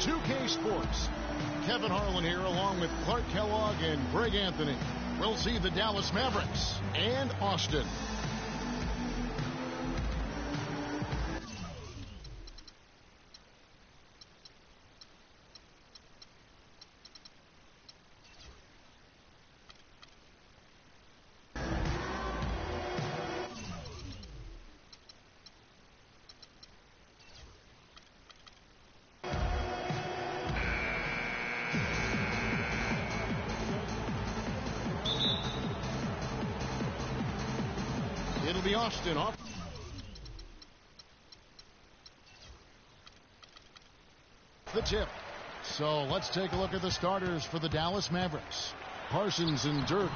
2K Sports. Kevin Harlan here along with Clark Kellogg and Greg Anthony. We'll see the Dallas Mavericks and Austin. It'll be Austin off the tip. So let's take a look at the starters for the Dallas Mavericks. Parsons and Dirk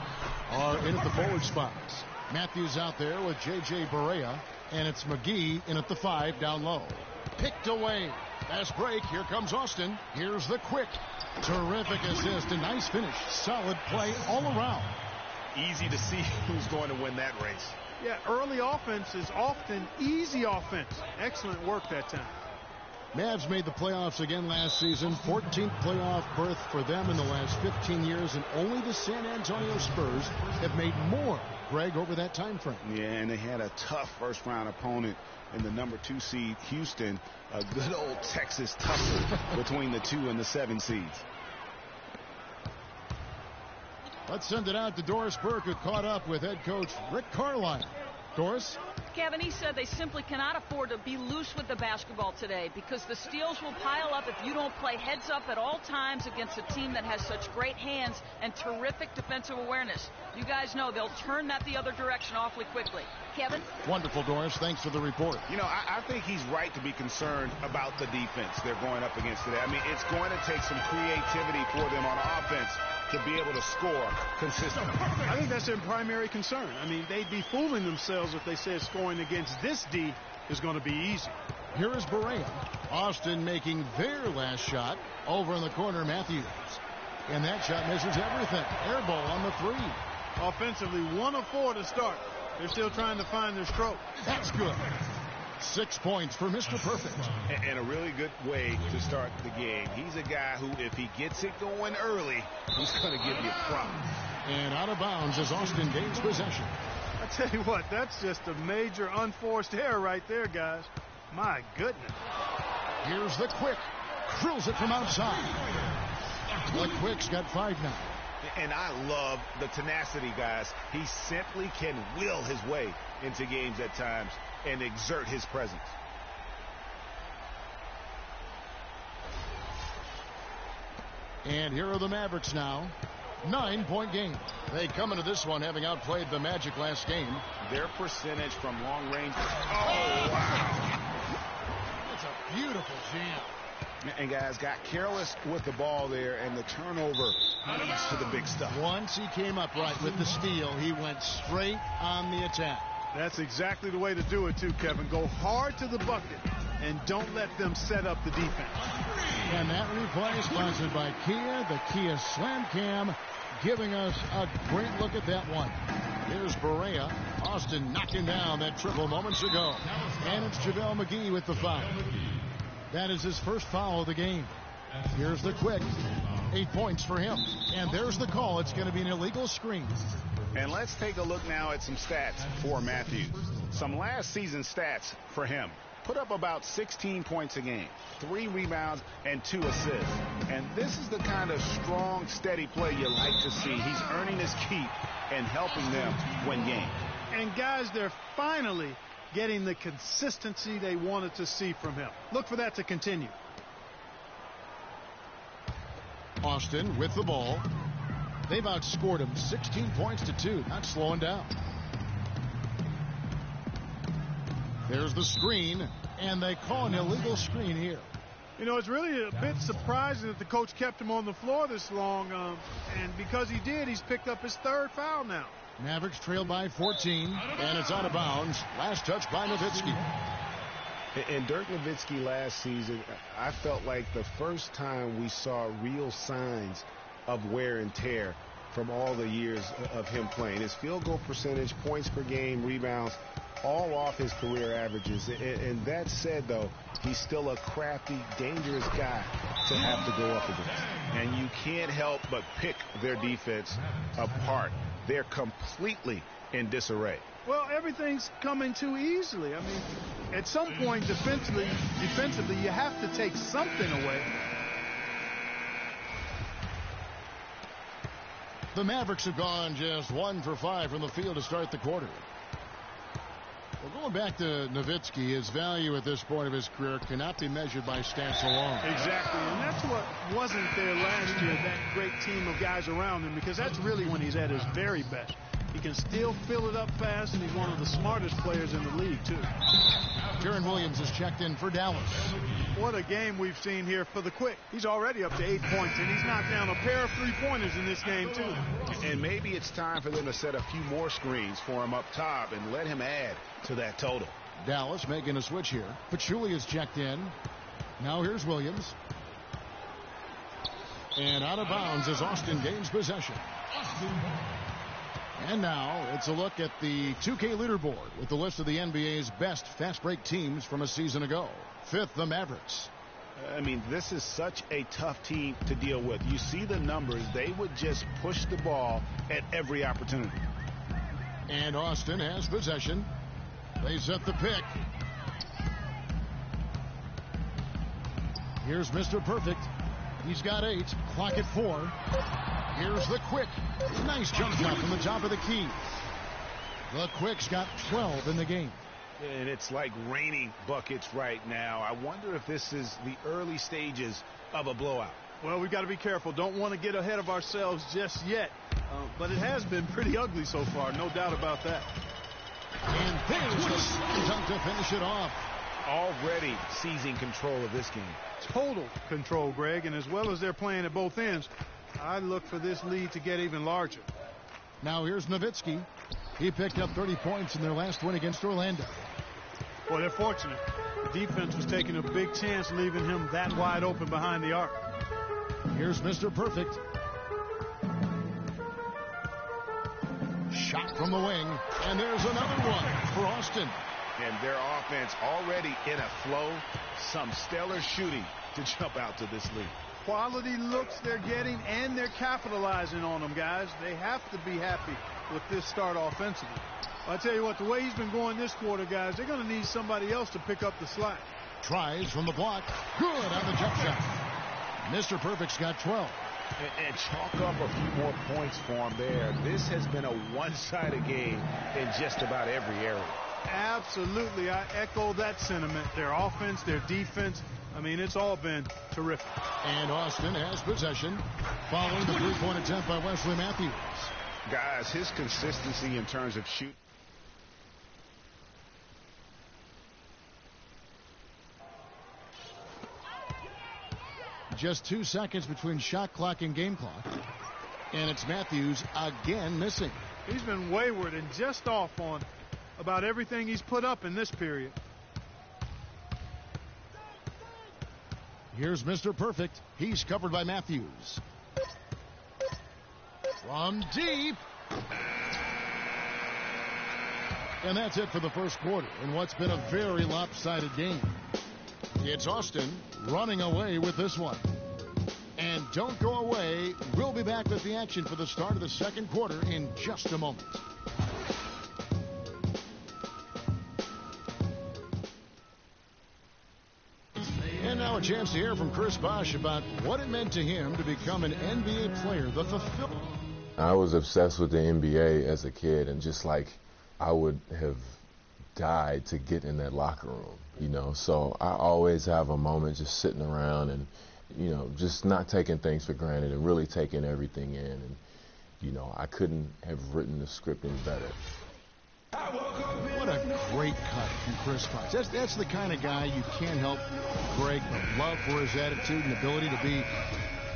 are in at the forward spots. Matthews out there with J.J. Barea, and it's McGee in at the 5 down low. Picked away. Fast break. Here comes Austin. Here's the quick. Terrific assist. A nice finish. Solid play all around. Easy to see who's going to win that race. Yeah, early offense is often easy offense. Excellent work that time. Mavs made the playoffs again last season. 14th playoff berth for them in the last 15 years, and only the San Antonio Spurs have made more, Greg, over that time frame. Yeah, and they had a tough first-round opponent in the number 2 seed, Houston. A good old Texas tussle between the 2 and the 7 seeds. Let's send it out to Doris Burke, who caught up with head coach Rick Carlisle. Doris? Kevin, he said they simply cannot afford to be loose with the basketball today because the steals will pile up if you don't play heads up at all times against a team that has such great hands and terrific defensive awareness. You guys know they'll turn that the other direction awfully quickly. Kevin? Wonderful, Doris. Thanks for the report. You know, I think he's right to be concerned about the defense they're going up against today. I mean, it's going to take some creativity for them on offense to be able to score consistently. I think that's their primary concern. I mean, they'd be fooling themselves if they said scoring against this D is going to be easy. Here is Barea. Austin making their last shot over in the corner, Matthews. And that shot misses everything. Air ball on the 3. Offensively, 1 of 4 to start. They're still trying to find their stroke. That's good. 6 points for Mr. Perfect. And a really good way to start the game. He's a guy who, if he gets it going early, he's going to give you problems. And out of bounds as Austin gains possession. I tell you what, that's just a major unforced error right there, guys. My goodness. Here's the quick. Drills it from outside. The quick's got 5 now. And I love the tenacity, guys. He simply can will his way into games at times and exert his presence. And here are the Mavericks now. 9-point game. They come into this one having outplayed the Magic last game. Their percentage from long range. Oh, wow. That's a beautiful jam. And guys got careless with the ball there, and the turnover leads to the big stuff. Once he came up right with the steal, he went straight on the attack. That's exactly the way to do it too, Kevin. Go hard to the bucket and don't let them set up the defense. And that replay is sponsored by Kia, the Kia Slam Cam, giving us a great look at that one. Here's Barea. Austin knocking down that triple moments ago. And it's JaVale McGee with the foul. That is his first foul of the game. Here's the quick. 8 points for him. And there's the call. It's going to be an illegal screen. And let's take a look now at some stats for Matthews. Some last season stats for him. Put up about 16 points a game, 3 rebounds, and 2 assists. And this is the kind of strong, steady play you like to see. He's earning his keep and helping them win games. And guys, they're finally getting the consistency they wanted to see from him. Look for that to continue. Austin with the ball. They've outscored him 16 points to 2. Not slowing down. There's the screen, and they call an illegal screen here. You know, it's really a bit surprising that the coach kept him on the floor this long, and because he did, he's picked up his 3rd foul now. Mavericks trail by 14, and it's out of bounds. Last touch by Nowitzki. And Dirk Nowitzki last season, I felt like the first time we saw real signs of wear and tear from all the years of him playing. His field goal percentage, points per game, rebounds, all off his career averages. And that said, though, he's still a crafty, dangerous guy to have to go up against. And you can't help but pick their defense apart. They're completely in disarray. Well, everything's coming too easily. I mean, at some point, defensively, you have to take something away. The Mavericks have gone just 1 for 5 from the field to start the quarter. Well, going back to Nowitzki, his value at this point of his career cannot be measured by stats alone. Exactly, and that's what wasn't there last year, that great team of guys around him, because that's really when he's at his very best. He can still fill it up fast, and he's one of the smartest players in the league, too. Deron Williams is checked in for Dallas. What a game we've seen here for the Quick. He's already up to 8 points, and he's knocked down a pair of three-pointers in this game, too. And maybe it's time for them to set a few more screens for him up top and let him add to that total. Dallas making a switch here. Pachulia is checked in. Now here's Williams. And out of bounds as Austin gains possession. And now it's a look at the 2K leaderboard with the list of the NBA's best fast break teams from a season ago. 5th, the Mavericks. I mean, this is such a tough team to deal with. You see the numbers. They would just push the ball at every opportunity. And Austin has possession. They set the pick. Here's Mr. Perfect. He's got 8. Clock at 4. Here's the Quick. Nice jump shot from the top of the key. The Quick's got 12 in the game. And it's like raining buckets right now. I wonder if this is the early stages of a blowout. Well, we've got to be careful. Don't want to get ahead of ourselves just yet. But it has been pretty ugly so far, no doubt about that. And there's the slam dunk to finish it off. Already seizing control of this game. Total control, Greg, and as well as they're playing at both ends, I look for this lead to get even larger. Now here's Nowitzki. He picked up 30 points in their last win against Orlando. Well, they're fortunate. The defense was taking a big chance leaving him that wide open behind the arc. Here's Mr. Perfect. Shot from the wing, and there's another one for Austin. And their offense already in a flow. Some stellar shooting to jump out to this lead. Quality looks they're getting, and they're capitalizing on them, guys. They have to be happy with this start offensively. I tell you what, the way he's been going this quarter, guys, they're going to need somebody else to pick up the slack. Tries from the block. Good on the jump shot. Mr. Perfect's got 12. And chalk up a few more points for him there. This has been a one-sided game in just about every area. Absolutely. I echo that sentiment. Their offense, their defense, I mean, it's all been terrific. And Austin has possession following the three-point attempt by Wesley Matthews. Guys, his consistency in terms of shooting. Just 2 seconds between shot clock and game clock. And it's Matthews again missing. He's been wayward and just off on about everything he's put up in this period. Here's Mr. Perfect. He's covered by Matthews. From deep. And that's it for the first quarter in what's been a very lopsided game. It's Austin running away with this one. And don't go away. We'll be back with the action for the start of the second quarter in just a moment. And now a chance to hear from Chris Bosh about what it meant to him to become an NBA player. I was obsessed with the NBA as a kid, and just like I would have died to get in that locker room, you know. So I always have a moment just sitting around and, you know, just not taking things for granted and really taking everything in. And, you know, I couldn't have written the script any better. What a great cut from Chris Bosh. That's the kind of guy you can't help, Greg, but love for his attitude and ability to be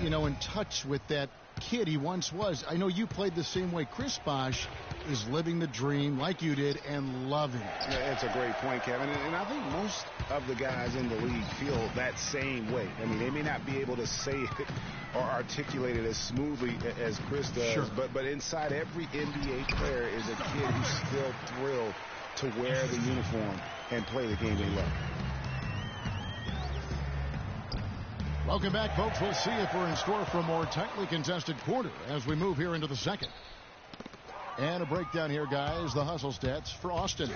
in touch with that kid he once was. I know you played the same way. Chris Bosh is living the dream like you did and loving it. Yeah, it's a great point, Kevin. And I think most of the guys in the league feel that same way. I mean, they may not be able to say it or articulate it as smoothly as Chris does, sure. but inside every NBA player is a kid who's still thrilled to wear the uniform and play the game they love. Welcome back, folks. We'll see if we're in store for a more tightly contested quarter as we move here into the second. And a breakdown here, guys. The hustle stats for Austin.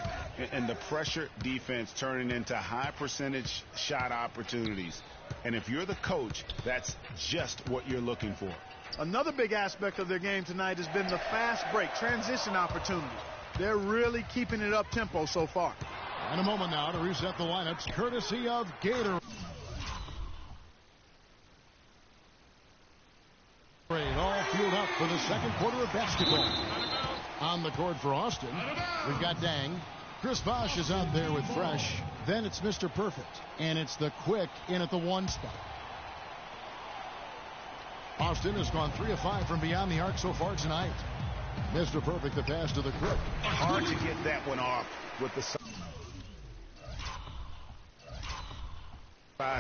And the pressure defense turning into high percentage shot opportunities. And if you're the coach, that's just what you're looking for. Another big aspect of their game tonight has been the fast break, transition opportunity. They're really keeping it up tempo so far. And a moment now to reset the lineups, courtesy of Gator. All fueled up for the second quarter of basketball. On the court for Austin, we've got Dang. Chris Bosh is out there with Fresh. Then it's Mr. Perfect. And it's the Quick in at the 1 spot. Austin has gone 3 of 5 from beyond the arc so far tonight. Mr. Perfect, the pass to the Quick. Hard to get that one off with the size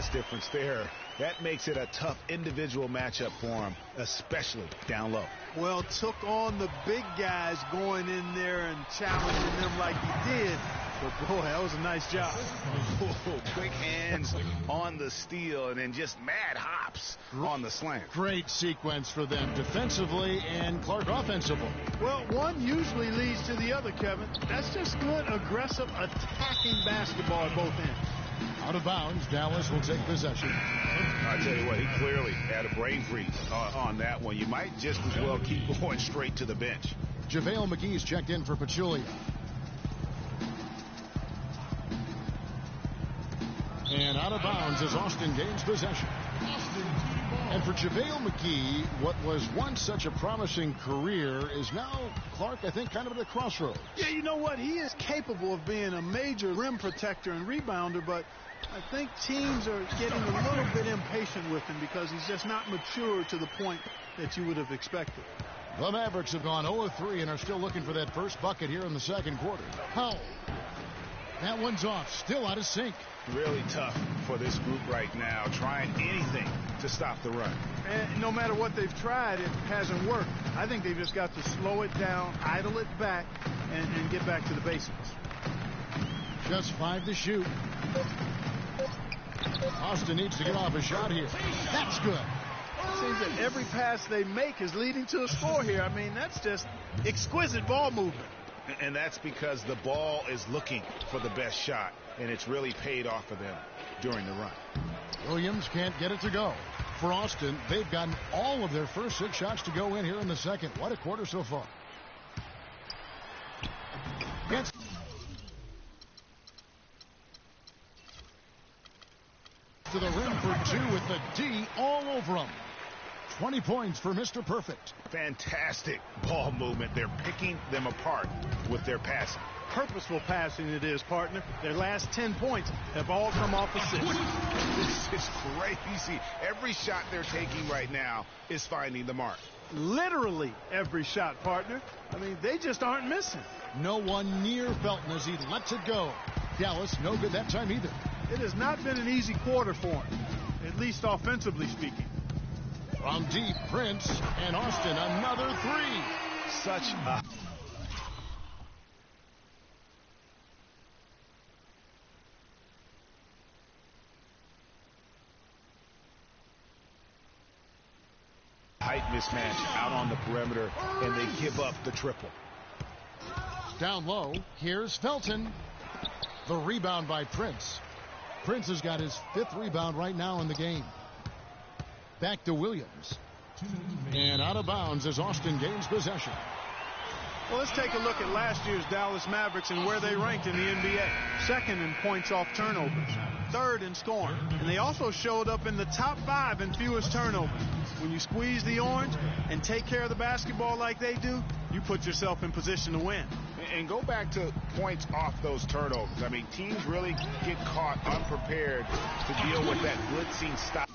difference there. That makes it a tough individual matchup for him, especially down low. Well, took on the big guys going in there and challenging them like he did. But, boy, that was a nice job. Quick hands on the steal and then just mad hops on the slant. Great sequence for them defensively and Clark offensively. Well, one usually leads to the other, Kevin. That's just good, aggressive, attacking basketball at both ends. Out of bounds, Dallas will take possession. I tell you what, he clearly had a brain freeze on that one. You might just as well keep going straight to the bench. JaVale McGee's checked in for Pachulia. And out of bounds as Austin gains possession. And for JaVale McGee, what was once such a promising career is now, Clark, I think, kind of at a crossroads. Yeah, you know what? He is capable of being a major rim protector and rebounder, but I think teams are getting a little bit impatient with him because he's just not mature to the point that you would have expected. The Mavericks have gone 0-3 and are still looking for that first bucket here in the second quarter. Powell. That one's off. Still out of sync. Really tough for this group right now, trying anything to stop the run. And no matter what they've tried, it hasn't worked. I think they've just got to slow it down, idle it back, and get back to the basics. Just 5 to shoot. Austin needs to get off a shot here. That's good. It seems that every pass they make is leading to a score here. I mean, that's just exquisite ball movement. And that's because the ball is looking for the best shot, and it's really paid off for them during the run. Williams can't get it to go. For Austin, they've gotten all of their first 6 shots to go in here in the second. What a quarter so far. Gets to the rim for 2 with the D all over him. 20 points for Mr. Perfect. Fantastic ball movement. They're picking them apart with their passing. Purposeful passing it is, partner. Their last 10 points have all come off assists. This is crazy. Every shot they're taking right now is finding the mark. Literally every shot, partner. I mean, they just aren't missing. No one near Felton as he lets it go. Dallas, no good that time either. It has not been an easy quarter for him, at least offensively speaking. From deep, Prince, and Austin, another 3. Such a height mismatch out on the perimeter, and they give up the triple. Down low, here's Felton. The rebound by Prince. Prince has got his 5th rebound right now in the game. Back to Williams. And out of bounds as Austin gains possession. Well, let's take a look at last year's Dallas Mavericks and where they ranked in the NBA. 2nd in points off turnovers, 3rd in scoring. And they also showed up in the top 5 in fewest turnovers. When you squeeze the orange and take care of the basketball like they do, you put yourself in position to win. And go back to points off those turnovers. I mean, teams really get caught unprepared to deal with that blitzing style.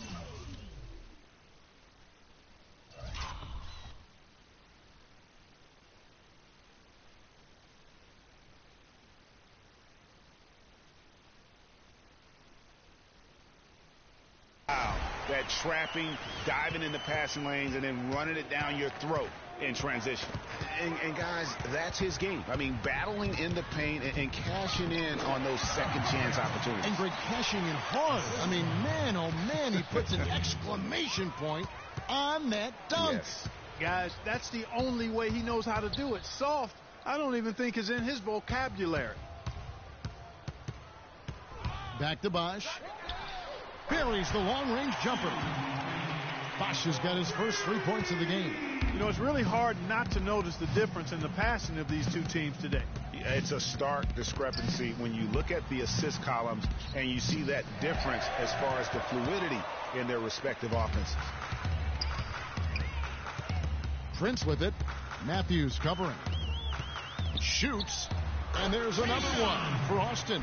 that trapping, diving in the passing lanes, and then running it down your throat in transition. And guys, that's his game. I mean, battling in the paint and cashing in on those second chance opportunities. And Greg, cashing in hard. I mean, man, oh man, he puts an exclamation point on that dunk. Yes. Guys, that's the only way he knows how to do it. Soft, I don't even think is in his vocabulary. Back to Bosch. Buries the long-range jumper. Bosch has got his first 3 points of the game. You know, it's really hard not to notice the difference in the passing of these two teams today. It's a stark discrepancy when you look at the assist columns and you see that difference as far as the fluidity in their respective offenses. Prince with it. Matthews covering. Shoots. And there's another one for Austin.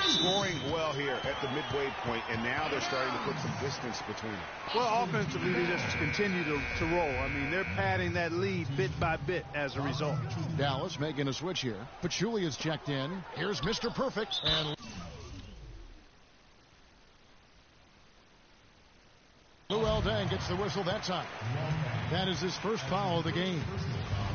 Scoring well here at the midway point, and now they're starting to put some distance between them. Well, offensively, they just continue to roll. I mean, they're padding that lead bit by bit as a result. Dallas making a switch here. Pachulia is checked in. Here's Mr. Perfect. And Luol Deng gets the whistle that time. That is his first foul of the game.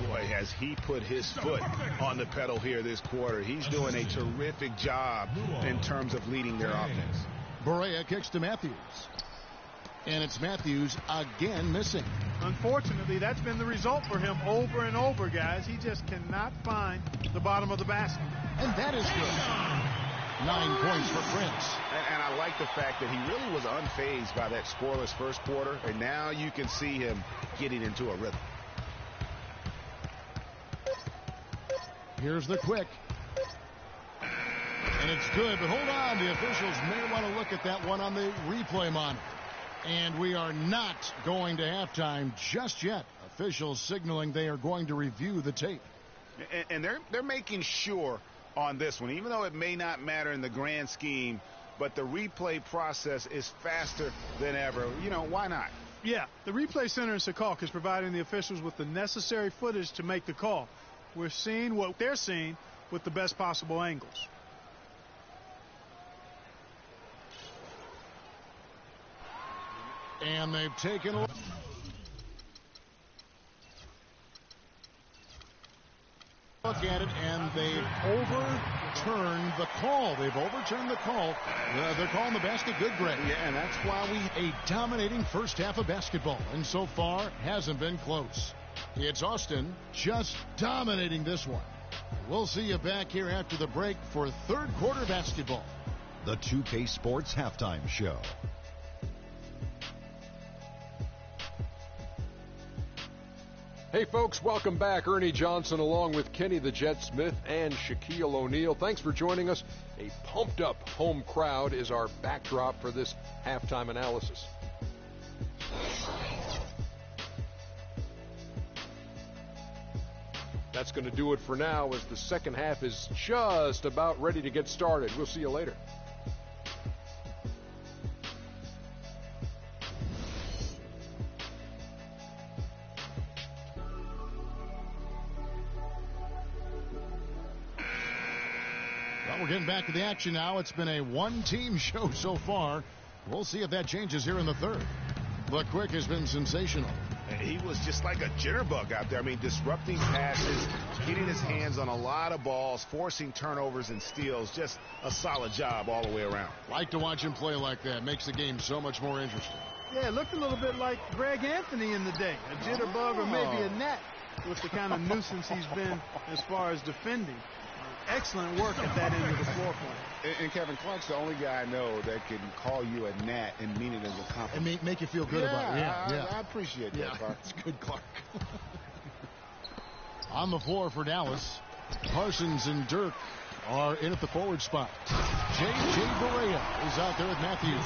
Boy, has he put his foot on the pedal here this quarter. He's doing a terrific job in terms of leading their offense. Barea kicks to Matthews. And it's Matthews again missing. Unfortunately, that's been the result for him over and over, guys. He just cannot find the bottom of the basket. And that is good. 9 points for Prince. And I like the fact that he really was unfazed by that scoreless first quarter, and now you can see him getting into a rhythm. Here's the quick. And it's good, but hold on. The officials may want to look at that one on the replay monitor. And we are not going to halftime just yet. Officials signaling they are going to review the tape. And they're making sure on this one, even though it may not matter in the grand scheme, but the replay process is faster than ever. You know, why not? Yeah, the replay center in Secaucus is providing the officials with the necessary footage to make the call. We're seeing what they're seeing with the best possible angles. And they've taken a look at it, and they've overturned the call. They've overturned the call. They're calling the basket good, Greg. Yeah, and that's why a dominating first half of basketball, and so far hasn't been close. It's Austin just dominating this one. We'll see you back here after the break for third quarter basketball. The 2K Sports Halftime Show. Hey folks, welcome back. Ernie Johnson along with Kenny the Jet Smith and Shaquille O'Neal. Thanks for joining us. A pumped up home crowd is our backdrop for this halftime analysis. That's going to do it for now as the second half is just about ready to get started. We'll see you later. Well, we're getting back to the action now. It's been a one-team show so far. We'll see if that changes here in the third. The quick has been sensational. He was just like a jitterbug out there. I mean, disrupting passes, getting his hands on a lot of balls, forcing turnovers and steals. Just a solid job all the way around. Like to watch him play like that. Makes the game so much more interesting. Yeah, it looked a little bit like Greg Anthony in the day. A jitterbug or maybe a gnat with the kind of nuisance he's been as far as defending. Excellent work at that end of the floor point. And Kevin Clark's the only guy I know that can call you a gnat and mean it as a compliment. And make you feel good about it. Yeah, I appreciate that, Clark. It's good, Clark. On the floor for Dallas, Parsons and Dirk are in at the forward spot. J.J. Barea is out there with Matthews.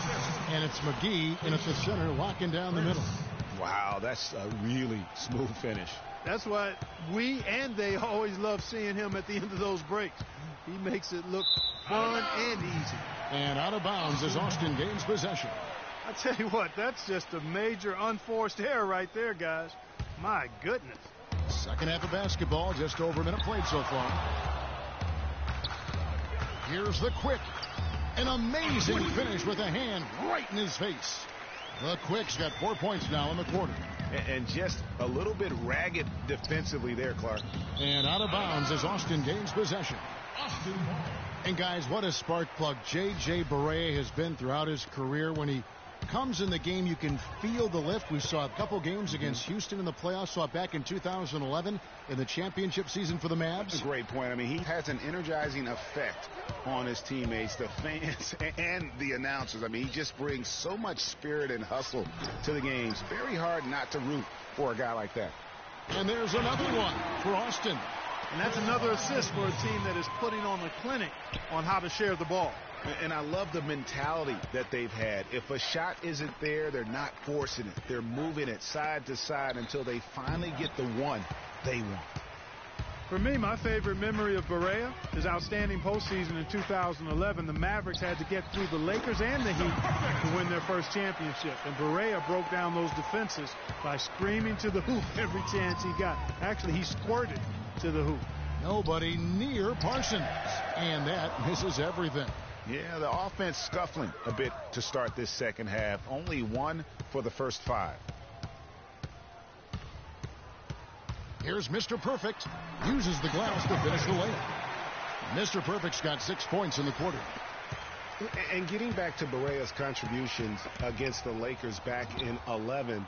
And it's McGee in at the center, locking down the middle. Wow, that's a really smooth finish. That's why we and they always love seeing him at the end of those breaks. He makes it look fun and easy. And out of bounds as Austin gains possession. I tell you what, that's just a major unforced error right there, guys. My goodness. Second half of basketball, just over a minute played so far. Here's the quick. An amazing finish with a hand right in his face. The Quick's got 4 points now in the quarter. And just a little bit ragged defensively there, Clark. And out of bounds as Austin gains possession. And guys, what a spark plug J.J. Barea has been throughout his career. When he comes in the game, you can feel the lift. We saw a couple games against Houston in the playoffs. Saw it back in 2011 in the championship season for the Mavs. That's a great point. I mean, he has an energizing effect on his teammates, the fans, and the announcers. I mean, he just brings so much spirit and hustle to the games. Very hard not to root for a guy like that. And there's another one for Austin. And that's another assist for a team that is putting on a clinic on how to share the ball. And I love the mentality that they've had. If a shot isn't there, they're not forcing it. They're moving it side to side until they finally get the one they want. For me, my favorite memory of Barea, his outstanding postseason in 2011. The Mavericks had to get through the Lakers and the Heat to win their first championship. And Barea broke down those defenses by screaming to the hoop every chance he got. Actually, he squirted to the hoop. Nobody near Parsons. And that misses everything. Yeah, the offense scuffling a bit to start this second half. Only 1 for the first 5. Here's Mr. Perfect. Uses the glass to finish the layup. Mr. Perfect's got 6 points in the quarter. And getting back to Barea's contributions against the Lakers back in 11,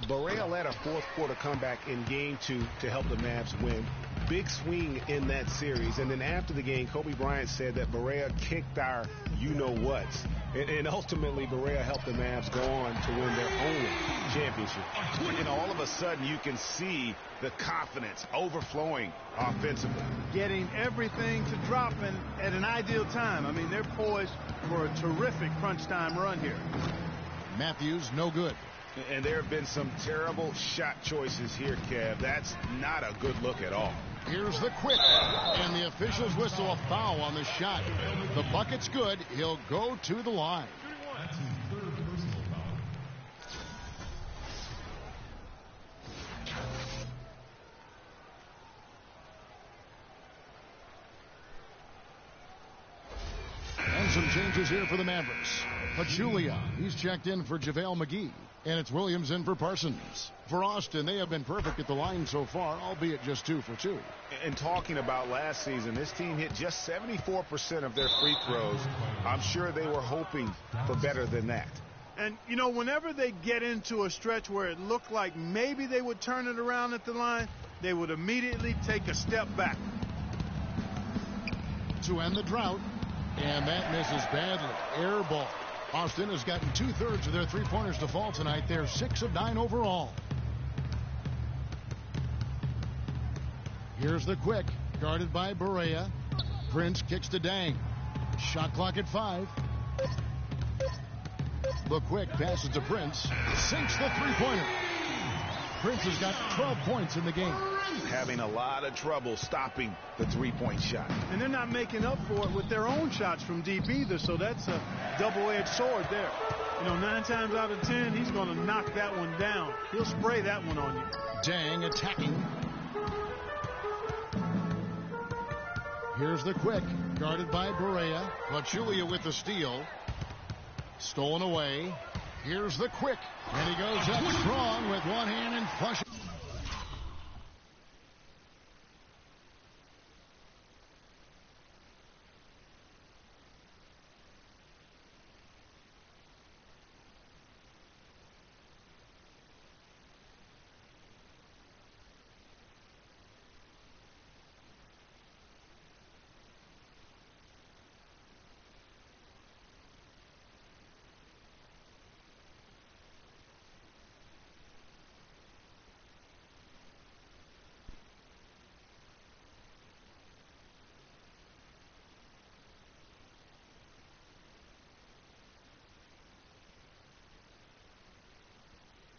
Barea led a fourth quarter comeback in game 2 to help the Mavs win. Big swing in that series. And then after the game, Kobe Bryant said that Barea kicked our you-know-whats. And ultimately, Barea helped the Mavs go on to win their only championship. And all of a sudden, you can see the confidence overflowing offensively. Getting everything to drop at an ideal time. I mean, they're poised for a terrific crunch time run here. Matthews, no good. And there have been some terrible shot choices here, Kev. That's not a good look at all. Here's the Quick. And the officials whistle a foul on the shot. The bucket's good. He'll go to the line. And some changes here for the Mavericks. Pachulia, he's checked in for JaVale McGee. And it's Williams in for Parsons. For Austin, they have been perfect at the line so far, albeit just 2 for 2. And talking about last season, this team hit just 74% of their free throws. I'm sure they were hoping for better than that. And, you know, whenever they get into a stretch where it looked like maybe they would turn it around at the line, they would immediately take a step back. To end the drought. And that misses badly. Air ball. Austin has gotten 2/3 of their three-pointers to fall tonight. They're 6 of 9 overall. Here's the Quick, guarded by Barea. Prince kicks to Dang. Shot clock at 5. The Quick passes to Prince. Sinks the three-pointer. Prince has got 12 points in the game. Having a lot of trouble stopping the three-point shot. And they're not making up for it with their own shots from deep either, so that's a double-edged sword there. You know, 9 times out of 10, he's going to knock that one down. He'll spray that one on you. Dang attacking. Here's the Quick, guarded by Barea. Pachulia with the steal. Stolen away. Here's the Quick, and he goes up strong with one hand and flush.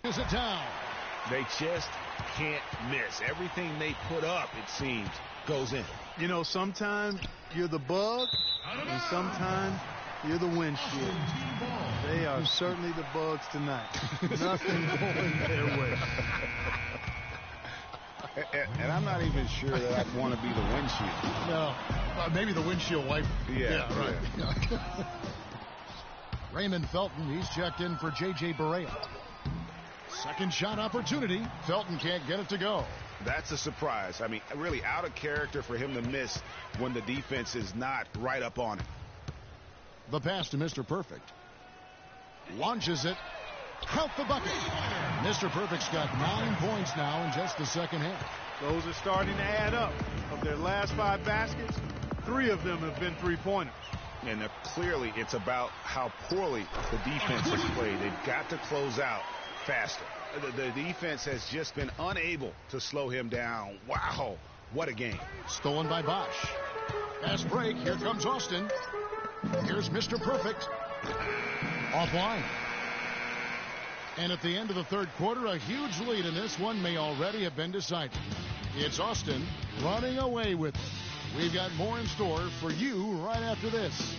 Is it down? They just can't miss. Everything they put up, it seems, goes in. You know, sometimes you're the bug, and sometimes you're the windshield. They are certainly the bugs tonight. Nothing going their way. And I'm not even sure that I'd want to be the windshield. No. Maybe the windshield wiper. Yeah, right. Yeah. Raymond Felton, he's checked in for J.J. Barea. Second shot opportunity. Felton can't get it to go. That's a surprise. I mean, really out of character for him to miss when the defense is not right up on him. The pass to Mr. Perfect. Launches it. Count the bucket. Mr. Perfect's got 9 points now in just the second half. Those are starting to add up. Of their last 5 baskets, 3 of them have been three-pointers. And clearly it's about how poorly the defense has played. They've got to close out faster. The defense has just been unable to slow him down. Wow, what a game. Stolen by Bosch. Fast break. Here comes Austin. Here's Mr. Perfect. Offline. And at the end of the third quarter, a huge lead in this one may already have been decided. It's Austin running away with it. We've got more in store for you right after this.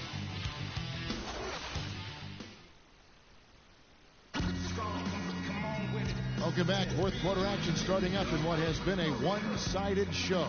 Welcome back. Fourth quarter action starting up in what has been a one-sided show.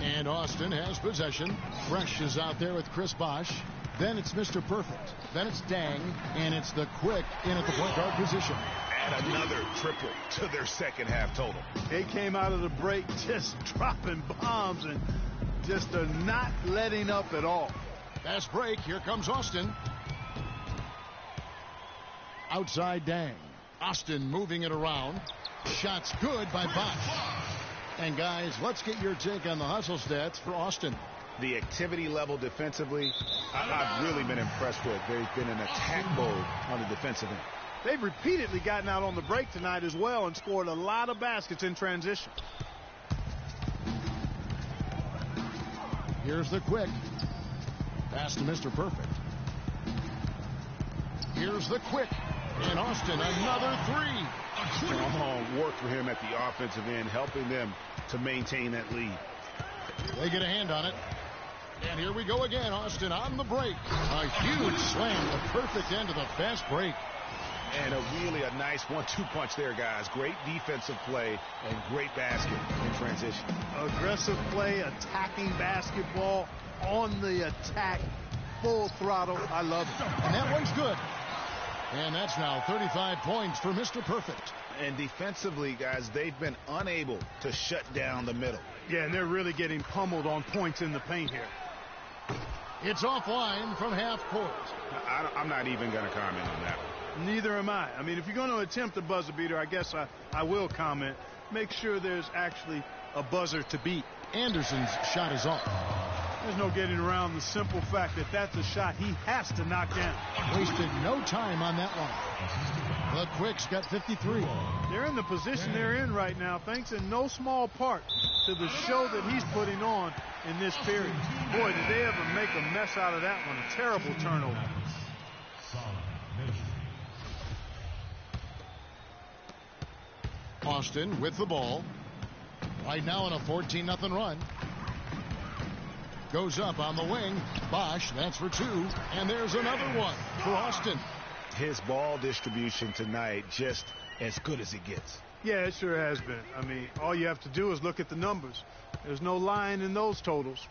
And Austin has possession. Fresh is out there with Chris Bosch. Then it's Mr. Perfect. Then it's Dang. And it's the Quick in at the point guard position. Add another triple to their second half total. They came out of the break just dropping bombs and just not letting up at all. Fast break. Here comes Austin. Outside Dang. Austin moving it around. Shots good by Bosch. And guys, let's get your take on the hustle stats for Austin. The activity level defensively, I've really been impressed with. They've been in attack mode on the defensive end. They've repeatedly gotten out on the break tonight as well and scored a lot of baskets in transition. Here's the Quick. Pass to Mr. Perfect. Here's the Quick. And Austin, another three. Strong work for him at the offensive end, helping them to maintain that lead. They get a hand on it. And here we go again. Austin on the break. A huge slam, the perfect end of the fast break. And a nice 1-2 punch there, guys. Great defensive play and great basket in transition. Aggressive play, attacking basketball, on the attack, full throttle. I love it. And that one's good. And that's now 35 points for Mr. Perfect. And defensively, guys, they've been unable to shut down the middle. Yeah, and they're really getting pummeled on points in the paint here. It's offline from half court. I'm not even going to comment on that one. Neither am I. I mean, if you're going to attempt a buzzer beater, I guess I will comment. Make sure there's actually a buzzer to beat. Anderson's shot is off. There's no getting around the simple fact that that's a shot he has to knock down. Wasted no time on that one. The Quick's got 53. They're in the position they're in right now, thanks in no small part to the show that he's putting on in this period. Boy, did they ever make a mess out of that one. A terrible turnover. Austin with the ball. Right now in a 14-0 run. Goes up on the wing. Bosch, that's for two. And there's another one for Austin. His ball distribution tonight just as good as it gets. Yeah, it sure has been. I mean, all you have to do is look at the numbers. There's no lying in those totals.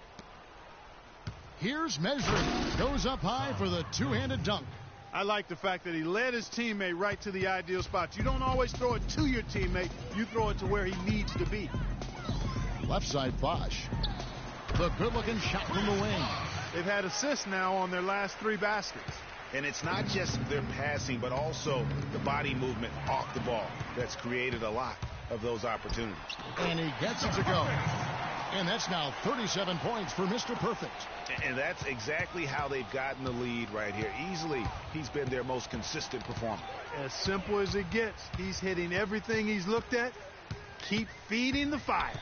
Here's measuring. Goes up high for the two-handed dunk. I like the fact that he led his teammate right to the ideal spot. You don't always throw it to your teammate. You throw it to where he needs to be. Left side, Bosch. The good-looking shot from the wing. They've had assists now on their last 3 baskets. And it's not just their passing, but also the body movement off the ball that's created a lot of those opportunities. And he gets it to go. And that's now 37 points for Mr. Perfect. And that's exactly how they've gotten the lead right here. Easily, he's been their most consistent performer. As simple as it gets. He's hitting everything he's looked at. Keep feeding the fire.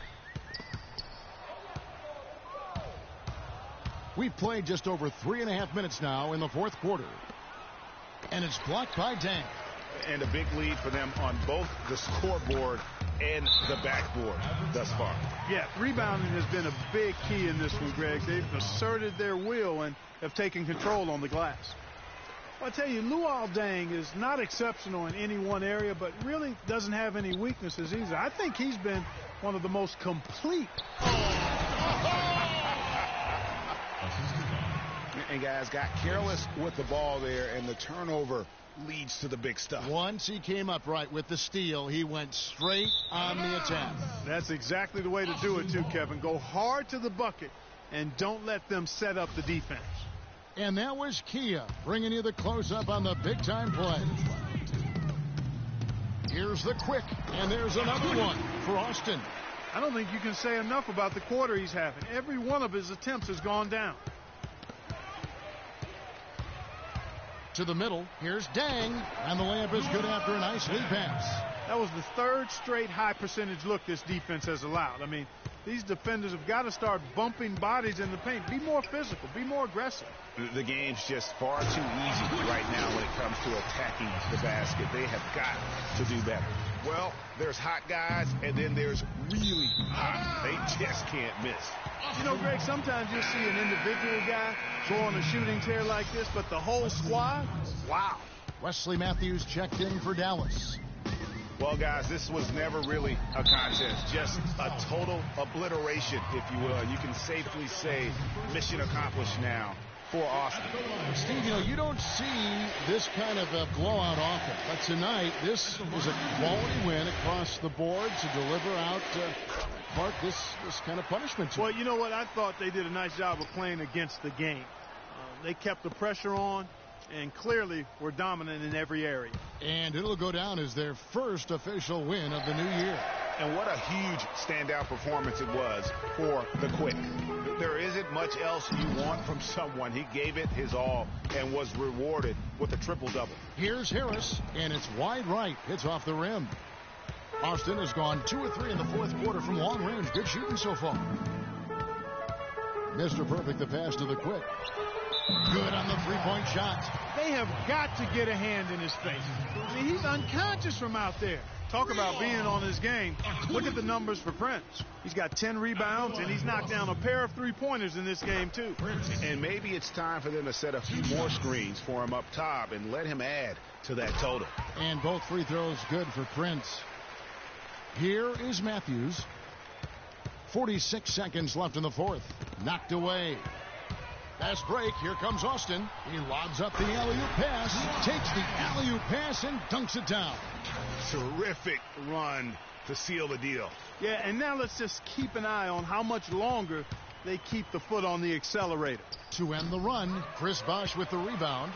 We've played just over 3.5 minutes now in the fourth quarter. And it's blocked by Dang. And a big lead for them on both the scoreboard and the backboard thus far. Yeah, rebounding has been a big key in this one, Greg. They've asserted their will and have taken control on the glass. I tell you, Luol Deng is not exceptional in any one area, but really doesn't have any weaknesses either. I think he's been one of the most complete. And guys got careless with the ball there, and the turnover leads to the big stuff. Once he came up right with the steal, he went straight on the attack. That's exactly the way to do it too, Kevin. Go hard to the bucket and don't let them set up the defense. And that was Kia bringing you the close-up on the big-time play. Here's the quick, and there's another one for Austin. I don't think you can say enough about the quarter he's having. Every one of his attempts has gone down. To the middle, here's Deng, and the layup is good after a nice lead pass. That was the third straight high-percentage look this defense has allowed. I mean, these defenders have got to start bumping bodies in the paint. Be more physical. Be more aggressive. The game's just far too easy right now when it comes to attacking the basket. They have got to do better. Well, there's hot guys, and then there's really hot. They just can't miss. You know, Greg, sometimes you'll see an individual guy go on a shooting tear like this, but the whole squad, wow. Wesley Matthews checked in for Dallas. Well, guys, this was never really a contest, just a total obliteration, if you will. You can safely say mission accomplished now for Austin. Steve, you know, you don't see this kind of a blowout often, but tonight this was a quality win across the board to deliver out Clark this kind of punishment. Well, you know what? I thought they did a nice job of playing against the game. They kept the pressure on and clearly were dominant in every area. And it'll go down as their first official win of the new year. And what a huge standout performance it was for the Quick. There isn't much else you want from someone. He gave it his all and was rewarded with a triple-double. Here's Harris, and it's wide right. It's off the rim. Austin has gone 2 of 3 in the fourth quarter from long range. Good shooting so far. Mr. Perfect, the pass to the Quick. Good on the three-point shot. They have got to get a hand in his face. I mean, he's unconscious from out there. Talk about being on his game. Look at the numbers for Prince. He's got 10 rebounds, and he's knocked down a pair of three-pointers in this game, too. And maybe it's time for them to set a few more screens for him up top and let him add to that total. And both free throws good for Prince. Here is Matthews. 46 seconds left in the fourth. Knocked away. Fast break. Here comes Austin. He lobs up the alley-oop pass. Takes the alley-oop pass and dunks it down. Terrific run to seal the deal. Yeah, and now let's just keep an eye on how much longer they keep the foot on the accelerator. To end the run, Chris Bosh with the rebound.